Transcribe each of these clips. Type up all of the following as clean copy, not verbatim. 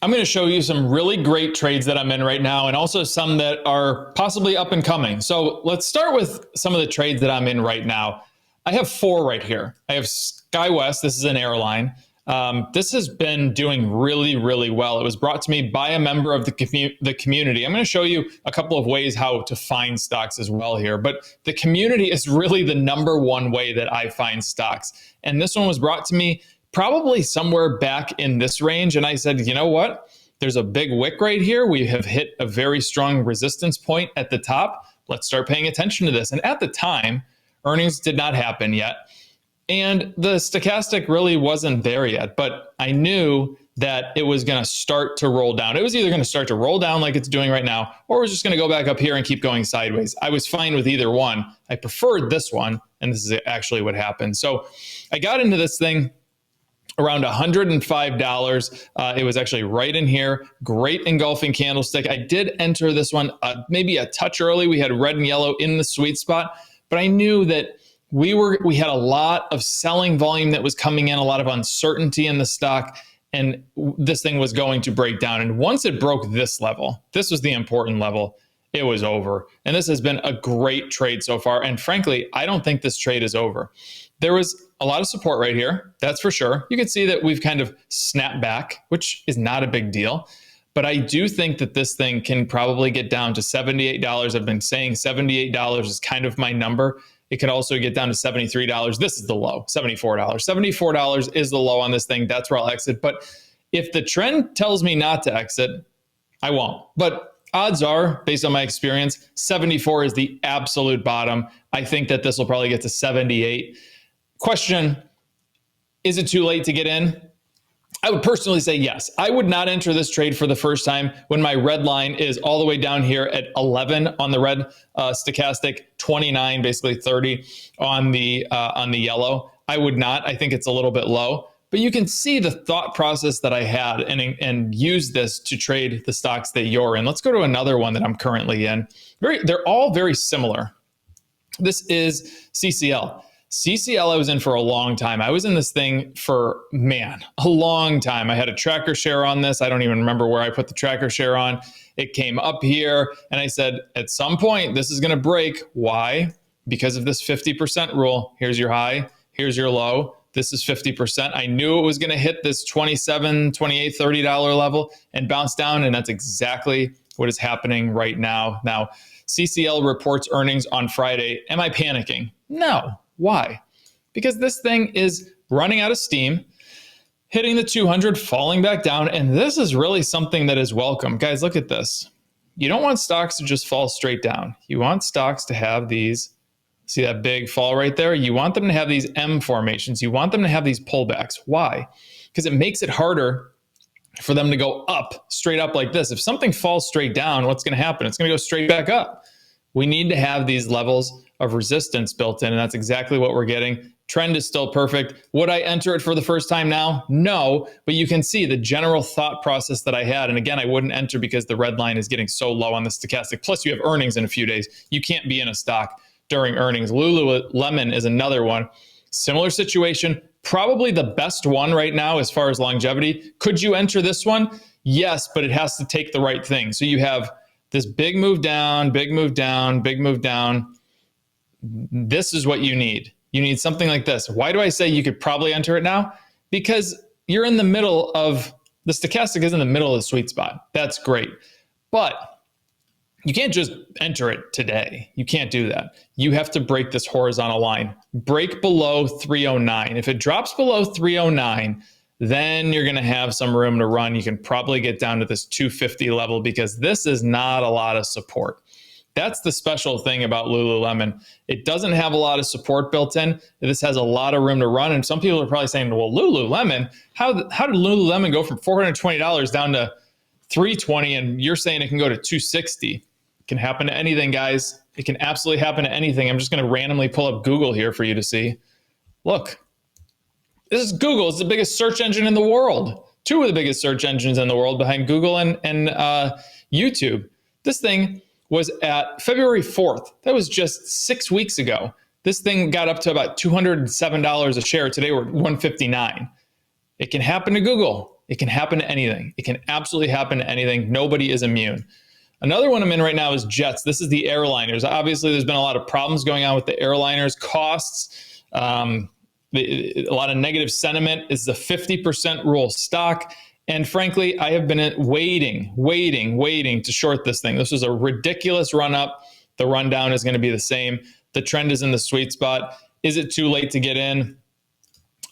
I'm going to show you some really great trades that I'm in right now and also some that are possibly up and coming. So let's start with some of the trades that I'm in right now. I have four right here. I have SkyWest. This is an airline. This has been doing really, really well. It was brought to me by a member of the community. I'm going to show you a couple of ways how to find stocks as well here, but the community is really the number one way that I find stocks. And this one was brought to me probably somewhere back in this range. And I said, you know what? There's a big wick right here. We have hit a very strong resistance point at the top. Let's start paying attention to this. And at the time, earnings did not happen yet. And the stochastic really wasn't there yet, but I knew that it was going to start to roll down. It was either going to start to roll down like it's doing right now, or it was just going to go back up here and keep going sideways. I was fine with either one. I preferred this one, and this is actually what happened. So I got into this thing around $105. It was actually right in here. Great engulfing candlestick. I did enter this one maybe a touch early. We had red and yellow in the sweet spot, but I knew that we had a lot of selling volume that was coming in, a lot of uncertainty in the stock, and this thing was going to break down. And once it broke this level, this was the important level, it was over. And this has been a great trade so far. And frankly, I don't think this trade is over. There was a lot of support right here, that's for sure. You can see that we've kind of snapped back, which is not a big deal. But I do think that this thing can probably get down to $78. I've been saying $78 is kind of my number. It could also get down to $73. This is the low, $74. $74 is the low on this thing. That's where I'll exit. But if the trend tells me not to exit, I won't. But odds are, based on my experience, 74 is the absolute bottom. I think that this will probably get to 78. Question, is it too late to get in? I would personally say yes. I would not enter this trade for the first time when my red line is all the way down here at 11 on the red stochastic, 29, basically 30 on the yellow. I would not. I think it's a little bit low. But you can see the thought process that I had and use this to trade the stocks that you're in. Let's go to another one that I'm currently in. They're all very similar. This is CCL. CCL I was in for a long time. I was in this thing for, a long time. I had a tracker share on this. I don't even remember where I put the tracker share on. It came up here, and I said, at some point, this is going to break. Why? Because of this 50% rule. Here's your high. Here's your low. This is 50%. I knew it was going to hit this $27, $28, $30 level and bounce down, and that's exactly what is happening right now. Now, CCL reports earnings on Friday. Am I panicking? No. Why? Because this thing is running out of steam, hitting the 200, falling back down, and this is really something that is welcome. Guys, look at this. You don't want stocks to just fall straight down. You want stocks to have these, see that big fall right there? You want them to have these M formations. You want them to have these pullbacks. Why? Because it makes it harder for them to go up, straight up like this. If something falls straight down, what's going to happen? It's going to go straight back up. We need to have these levels of resistance built in, and that's exactly what we're getting. Trend is still perfect. Would I enter it for the first time now? No, but you can see the general thought process that I had. And again, I wouldn't enter because the red line is getting so low on the stochastic. Plus, you have earnings in a few days. You can't be in a stock during earnings. Lululemon is another one. Similar situation, probably the best one right now as far as longevity. Could you enter this one? Yes, but it has to take the right thing. So you have this big move down, big move down, big move down. This is what you need. You need something like this. Why do I say you could probably enter it now? Because you're in the middle of, the stochastic is in the middle of the sweet spot. That's great. But you can't just enter it today. You can't do that. You have to break this horizontal line. Break below 309. If it drops below 309, then you're going to have some room to run. You can probably get down to this 250 level because this is not a lot of support. That's the special thing about Lululemon. It doesn't have a lot of support built in. This has a lot of room to run. And some people are probably saying, well, Lululemon, how did Lululemon go from $420 down to $320? And you're saying it can go to $260. It can happen to anything, guys. It can absolutely happen to anything. I'm just going to randomly pull up Google here for you to see. Look, this is Google. It's the biggest search engine in the world. Two of the biggest search engines in the world behind Google and YouTube. This thing was at February 4th. That was just 6 weeks ago. This thing got up to about $207 a share. Today we're at $159. It can happen to Google. It can happen to anything. It can absolutely happen to anything. Nobody is immune. Another one I'm in right now is jets. This is the airliners. Obviously, there's been a lot of problems going on with the airliners, costs, a lot of negative sentiment. Is the 50% rule stock? And frankly, I have been waiting to short this thing. This was a ridiculous run up. The rundown is going to be the same. The trend is in the sweet spot. Is it too late to get in?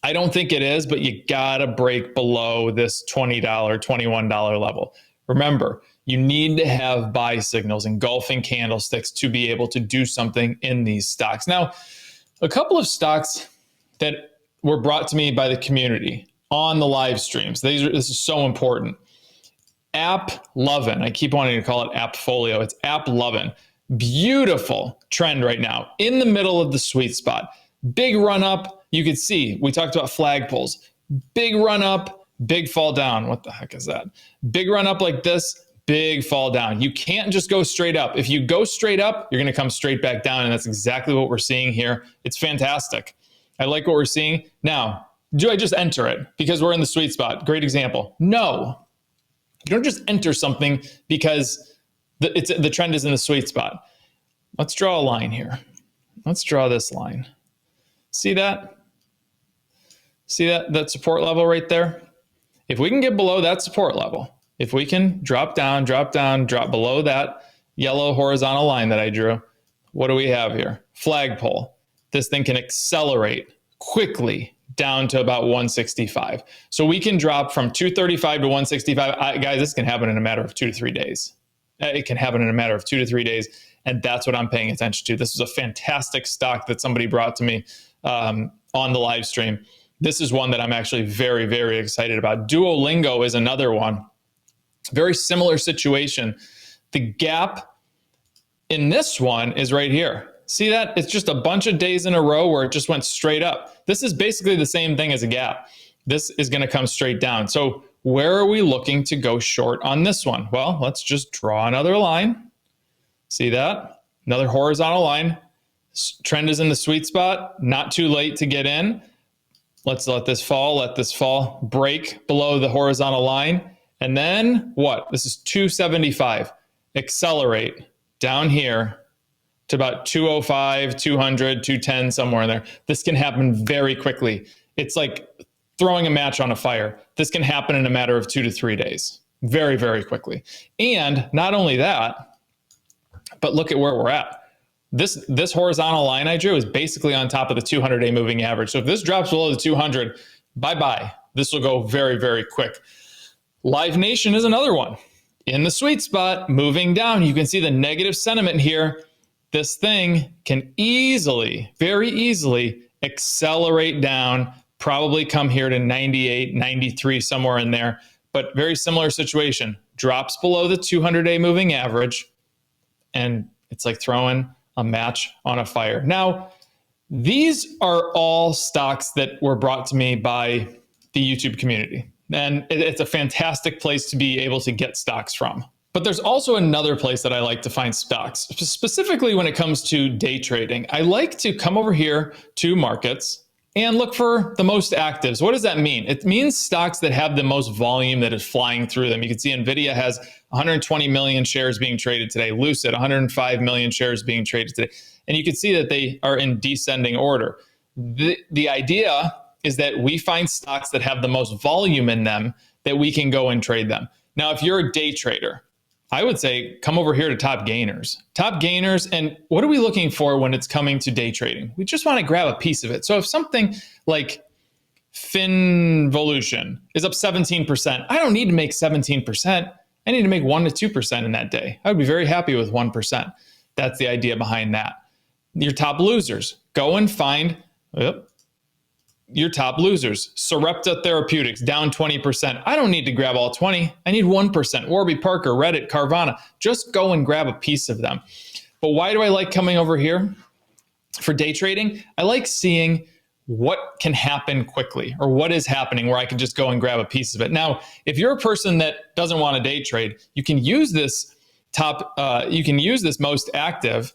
I don't think it is, but you got to break below this $20, $21 level. Remember, you need to have buy signals, engulfing candlesticks to be able to do something in these stocks. Now, a couple of stocks that were brought to me by the community on the live streams. This is so important. App Lovin'. I keep wanting to call it Appfolio. It's App Lovin'. Beautiful trend right now in the middle of the sweet spot. Big run up. You could see, we talked about flagpoles. Big run up, big fall down. What the heck is that? Big run up like this, big fall down. You can't just go straight up. If you go straight up, you're going to come straight back down. And that's exactly what we're seeing here. It's fantastic. I like what we're seeing. Now, do I just enter it because we're in the sweet spot? Great example. No, you don't just enter something because the trend is in the sweet spot. Let's draw a line here. Let's draw this line. See that? See that support level right there? If we can get below that support level, if we can drop down, drop below that yellow horizontal line that I drew, what do we have here? Flagpole. This thing can accelerate quickly down to about 165. So we can drop from 235 to 165. Guys, this can happen in a matter of 2 to 3 days. It can happen in a matter of 2 to 3 days. And that's what I'm paying attention to. This is a fantastic stock that somebody brought to me on the live stream. This is one that I'm actually very, very excited about. Duolingo is another one. Very similar situation. The gap in this one is right here. See that? It's just a bunch of days in a row where it just went straight up. This is basically the same thing as a gap. This is going to come straight down. So where are we looking to go short on this one? Well, let's just draw another line. See that? Another horizontal line. Trend is in the sweet spot. Not too late to get in. Let's let this fall, break below the horizontal line. And then what? This is 275. Accelerate down here to about 205, 200, 210, somewhere in there. This can happen very quickly. It's like throwing a match on a fire. This can happen in a matter of 2 to 3 days. Very, very quickly. And not only that, but look at where we're at. This horizontal line I drew is basically on top of the 200-day moving average. So if this drops below the 200, bye-bye. This will go very, very quick. Live Nation is another one. In the sweet spot, moving down. You can see the negative sentiment here. This thing can easily, very easily accelerate down, probably come here to 98, 93, somewhere in there. But very similar situation. Drops below the 200-day moving average, and it's like throwing a match on a fire. Now, these are all stocks that were brought to me by the YouTube community. And it's a fantastic place to be able to get stocks from. But there's also another place that I like to find stocks, specifically when it comes to day trading. I like to come over here to markets and look for the most actives. What does that mean? It means stocks that have the most volume that is flying through them. You can see NVIDIA has 120 million shares being traded today. Lucid, 105 million shares being traded today. And you can see that they are in descending order. The idea is that we find stocks that have the most volume in them that we can go and trade them. Now, if you're a day trader, I would say come over here to top gainers. Top gainers, and what are we looking for when it's coming to day trading? We just want to grab a piece of it. So if something like Finvolution is up 17%, I don't need to make 17%. I need to make 1 to 2% in that day. I would be very happy with 1%. That's the idea behind that. Your top losers, go and find your top losers. Sarepta Therapeutics down 20%. I don't need to grab all 20. I need 1%. Warby Parker, Reddit, Carvana. Just go and grab a piece of them. But why do I like coming over here for day trading? I like seeing what can happen quickly, or what is happening where I can just go and grab a piece of it. Now, if you're a person that doesn't want to day trade, you can use this most active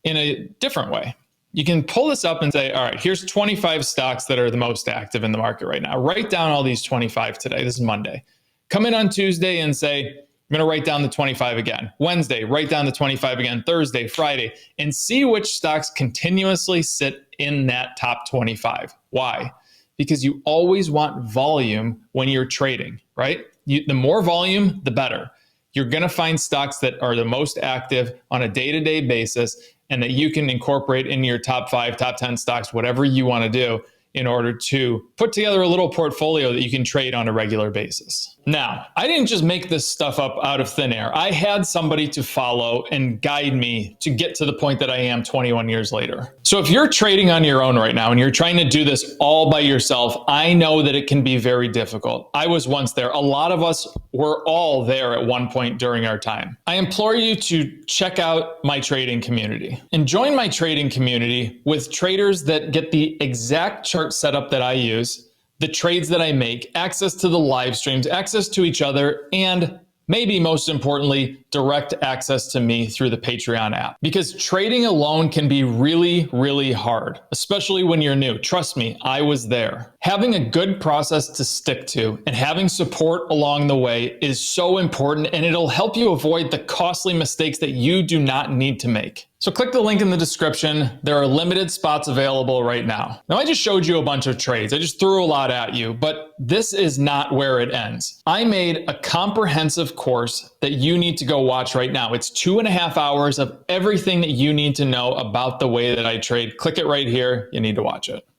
in a different way. You can pull this up and say, all right, here's 25 stocks that are the most active in the market right now. Write down all these 25 today. This is Monday. Come in on Tuesday and say, I'm going to write down the 25 again. Wednesday, write down the 25 again. Thursday, Friday, and see which stocks continuously sit in that top 25. Why? Because you always want volume when you're trading, right? The more volume, the better. You're going to find stocks that are the most active on a day-to-day basis and that you can incorporate in your top 5, top 10 stocks, whatever you want to do in order to put together a little portfolio that you can trade on a regular basis. Now, I didn't just make this stuff up out of thin air. I had somebody to follow and guide me to get to the point that I am 21 years later. So if you're trading on your own right now and you're trying to do this all by yourself, I know that it can be very difficult. I was once there. A lot of us were all there at one point during our time. I implore you to check out my trading community and join my trading community with traders that get the exact chart setup that I use, the trades that I make, access to the live streams, access to each other, and maybe most importantly, direct access to me through the Patreon app. Because trading alone can be really, really hard, especially when you're new. Trust me, I was there. Having a good process to stick to and having support along the way is so important, and it'll help you avoid the costly mistakes that you do not need to make. So click the link in the description. There are limited spots available right now. Now, I just showed you a bunch of trades. I just threw a lot at you, but this is not where it ends. I made a comprehensive course that you need to go watch right now. It's 2.5 hours of everything that you need to know about the way that I trade. Click it right here. You need to watch it.